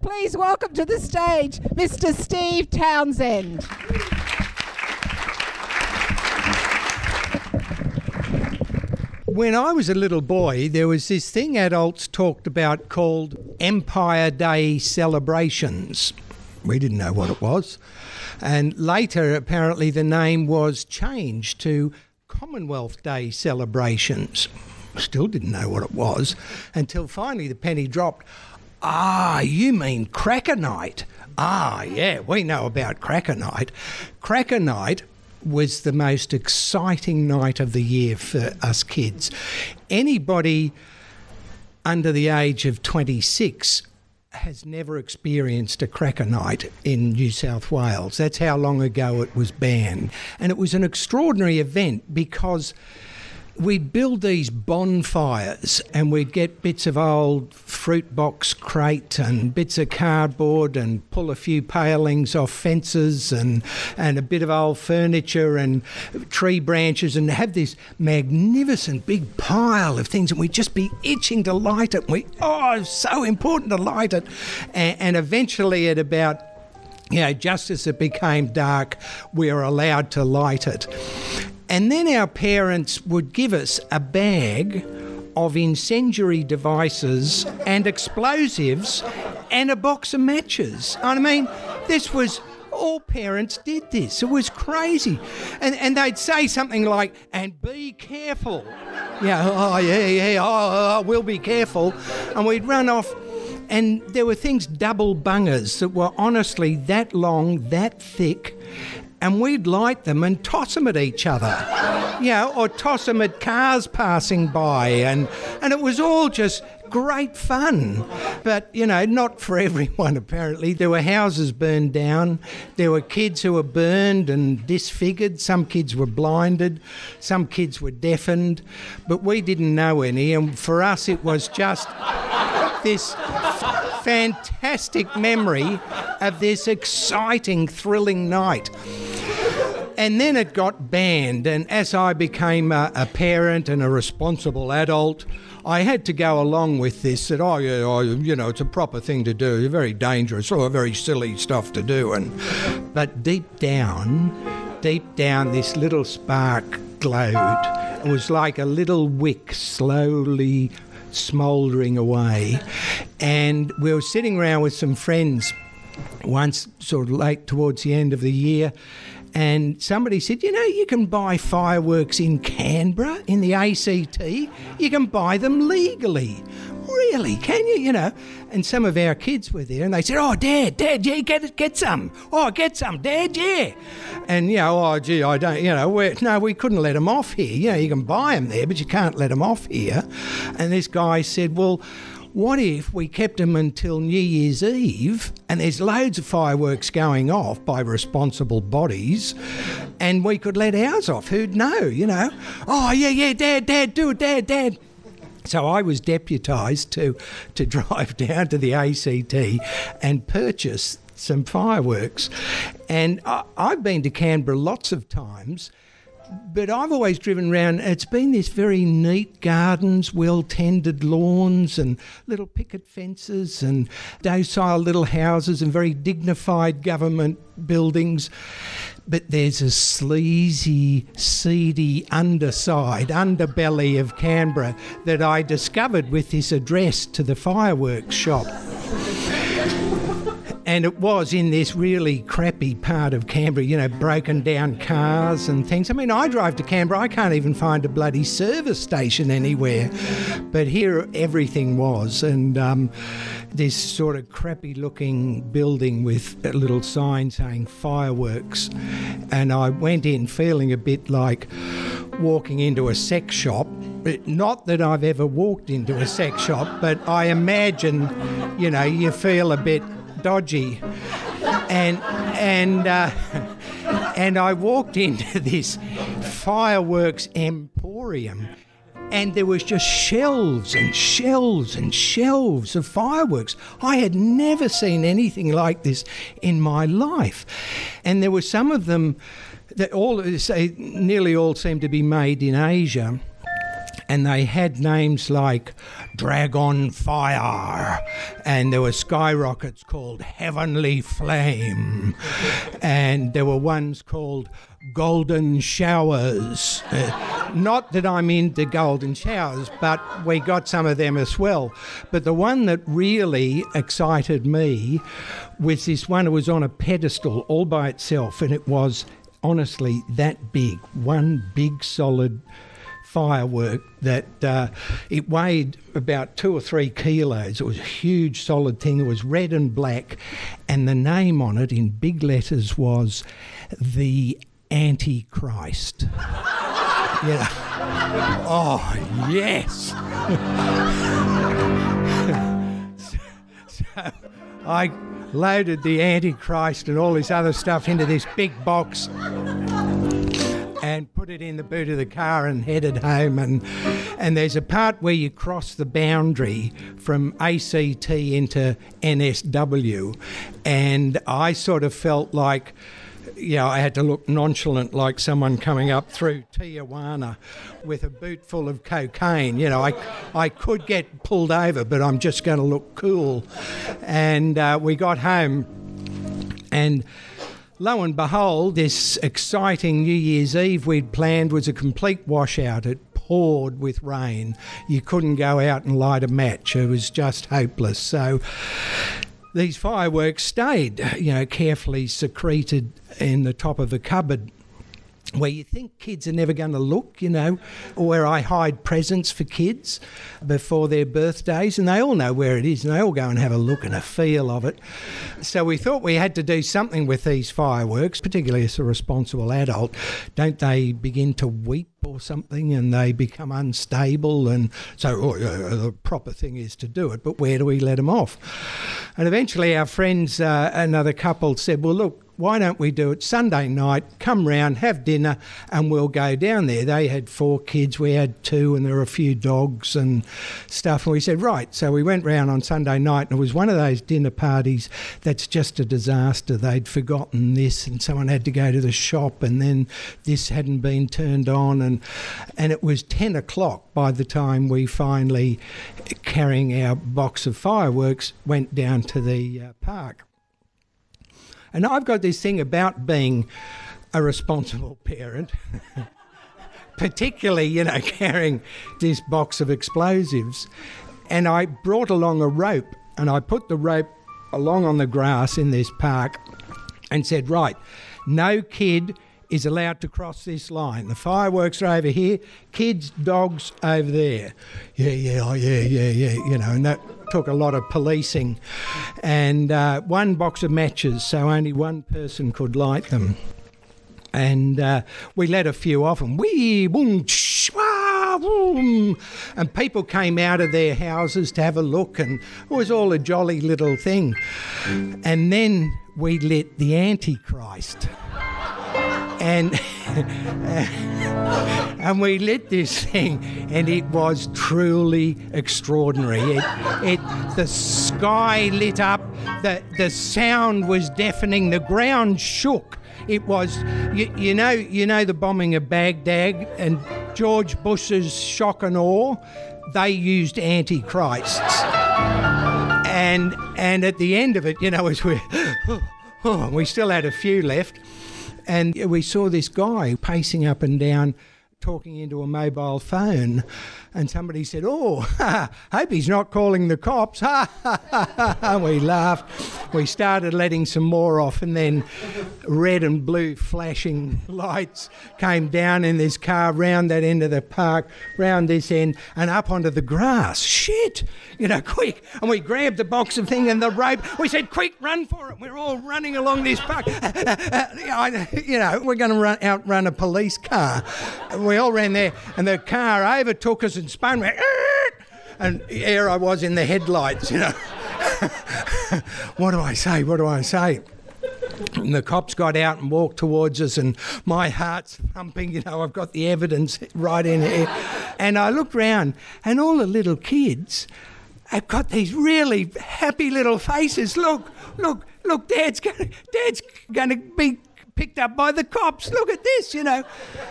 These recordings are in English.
Please welcome to the stage Mr. Steve Townsend. When I was a little boy, there was this thing adults talked about called Empire Day celebrations. We didn't know what it was. And later, apparently, the name was changed to Commonwealth Day celebrations. Still didn't know what it was until finally the penny dropped. Ah, you mean Cracker Night? Ah, yeah, we know about Cracker Night. Cracker Night was the most exciting night of the year for us kids. Anybody under the age of 26 has never experienced a Cracker Night in New South Wales. That's how long ago it was banned. And it was an extraordinary event because we'd build these bonfires and we'd get bits of old fruit box crate and bits of cardboard and pull a few palings off fences and a bit of old furniture and tree branches and have this magnificent big pile of things, and we'd just be itching to light it. It's so important to light it. And eventually at about, just as it became dark, we were allowed to light it. And then our parents would give us a bag of incendiary devices and explosives and a box of matches. I mean, all parents did this. It was crazy. And they'd say something like, and be careful. We'll be careful. And we'd run off. And there were things, double bungers, that were honestly that long, that thick, and we'd light them and toss them at each other, or toss them at cars passing by, and it was all just great fun. But, not for everyone, apparently. There were houses burned down. There were kids who were burned and disfigured. Some kids were blinded. Some kids were deafened. But we didn't know any, and for us it was just this fantastic memory of this exciting, thrilling night. And then it got banned, and as I became a parent and a responsible adult, I had to go along with this, that, it's a proper thing to do, it's very dangerous, or very silly stuff to do. But deep down, this little spark glowed. It was like a little wick slowly smouldering away. And we were sitting around with some friends once, sort of late towards the end of the year, and somebody said, you can buy fireworks in Canberra, in the ACT. You can buy them legally. Really, can you? And some of our kids were there, and they said, oh, Dad, yeah, get some. Oh, get some, Dad, yeah. And, I don't, no, we couldn't let them off here. You can buy them there, but you can't let them off here. And this guy said, well, what if we kept them until New Year's Eve, and there's loads of fireworks going off by responsible bodies, and we could let ours off? Who'd know, Oh, yeah, Dad, do it, Dad. So I was deputised to drive down to the ACT and purchase some fireworks. And I've been to Canberra lots of times, but I've always driven around. It's been this very neat gardens, well-tended lawns and little picket fences and docile little houses and very dignified government buildings. But there's a sleazy, seedy underbelly of Canberra that I discovered with this address to the fireworks shop. And it was in this really crappy part of Canberra, broken down cars and things. I mean, I drive to Canberra, I can't even find a bloody service station anywhere. But here everything was. And this sort of crappy looking building with a little sign saying fireworks. And I went in feeling a bit like walking into a sex shop. Not that I've ever walked into a sex shop, but I imagine, you feel a bit dodgy, and I walked into this fireworks emporium, and there was just shelves and shelves and shelves of fireworks. I had never seen anything like this in my life, and there were some of them that nearly all seemed to be made in Asia. And they had names like Dragon Fire, and there were skyrockets called Heavenly Flame, and there were ones called Golden Showers. Not that I'm into golden showers, but we got some of them as well. But the one that really excited me was this one that was on a pedestal all by itself, and it was honestly that big, one big solid firework that it weighed about 2 or 3 kilos. It was a huge solid thing. It was red and black, and the name on it in big letters was the Antichrist. Yeah. Oh, yes. So I loaded the Antichrist and all this other stuff into this big box and put it in the boot of the car and headed home. And there's a part where you cross the boundary from ACT into NSW, and I sort of felt like, I had to look nonchalant, like someone coming up through Tijuana with a boot full of cocaine. I could get pulled over, but I'm just going to look cool. And we got home, and lo and behold, this exciting New Year's Eve we'd planned was a complete washout. It poured with rain. You couldn't go out and light a match. It was just hopeless. So these fireworks stayed, carefully secreted in the top of the cupboard, where you think kids are never going to look, or where I hide presents for kids before their birthdays, and they all know where it is, and they all go and have a look and a feel of it. So we thought we had to do something with these fireworks, particularly as a responsible adult. Don't they begin to weep or something, and they become unstable? And so the proper thing is to do it, but where do we let them off? And eventually our friends, another couple, said, well, look, why don't we do it Sunday night, come round, have dinner, and we'll go down there. They had 4 kids, we had 2, and there were a few dogs and stuff. And we said, right. So we went round on Sunday night, and it was one of those dinner parties that's just a disaster. They'd forgotten this, and someone had to go to the shop, and then this hadn't been turned on. And it was 10 o'clock by the time we finally, carrying our box of fireworks, went down to the park. And I've got this thing about being a responsible parent, particularly, carrying this box of explosives. And I brought along a rope, and I put the rope along on the grass in this park and said, right, no kid is allowed to cross this line. The fireworks are over here, kids, dogs over there. Yeah, and that took a lot of policing. And 1 box of matches, so only one person could light them. And we let a few off, and wee, boom, shh, wah, boom. And people came out of their houses to have a look, and it was all a jolly little thing. And then we lit the Antichrist. And we lit this thing, and it was truly extraordinary. The sky lit up, the sound was deafening, the ground shook. It was, you know the bombing of Baghdad and George Bush's shock and awe. They used antichrists, and at the end of it, as we still had a few left. And we saw this guy pacing up and down, talking into a mobile phone, and somebody said, hope he's not calling the cops. We laughed. We started letting some more off, and then red and blue flashing lights came down in this car round that end of the park, round this end, and up onto the grass. Shit! Quick. And we grabbed the box of thing and the rope. We said, quick, run for it. We're all running along this park. We're going to outrun a police car. We all ran there, and the car overtook us and spun. And here I was in the headlights, What do I say? And the cops got out and walked towards us, and my heart's thumping, I've got the evidence right in here. And I looked round, and all the little kids have got these really happy little faces. Look, Dad's going to be picked up by the cops. Look at this, you know.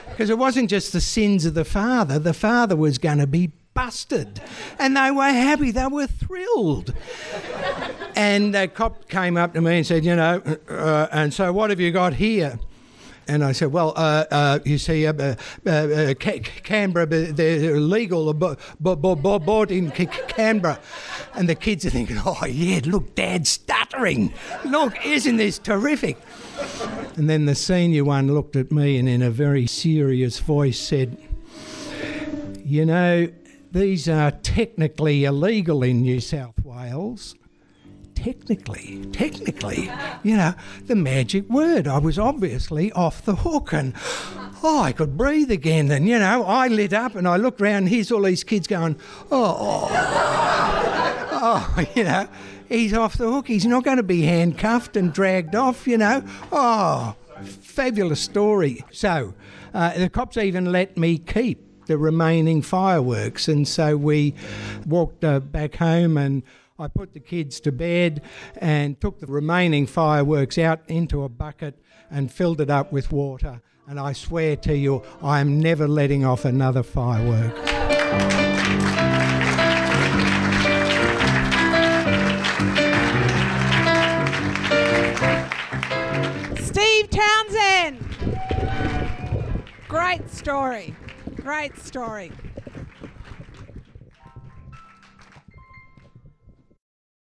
Because it wasn't just the sins of the father. The father was going to be busted. And they were happy. They were thrilled. And the cop came up to me and said, you know, and so what have you got here? And I said, well, you see, Canberra, they're illegal, bought in Canberra. And the kids are thinking, oh, yeah, look, Dad's stuttering. Look, isn't this terrific? And then the senior one looked at me and in a very serious voice said, you know, these are technically illegal in New South Wales. Technically, you know, the magic word. I was obviously off the hook and, I could breathe again. And, you know, I lit up and I looked around and here's all these kids going, you know, he's off the hook. He's not going to be handcuffed and dragged off, you know. Oh, fabulous story. So the cops even let me keep the remaining fireworks. And so we walked back home and I put the kids to bed and took the remaining fireworks out into a bucket and filled it up with water. And I swear to you, I am never letting off another firework. Steve Townsend. Great story. Great story.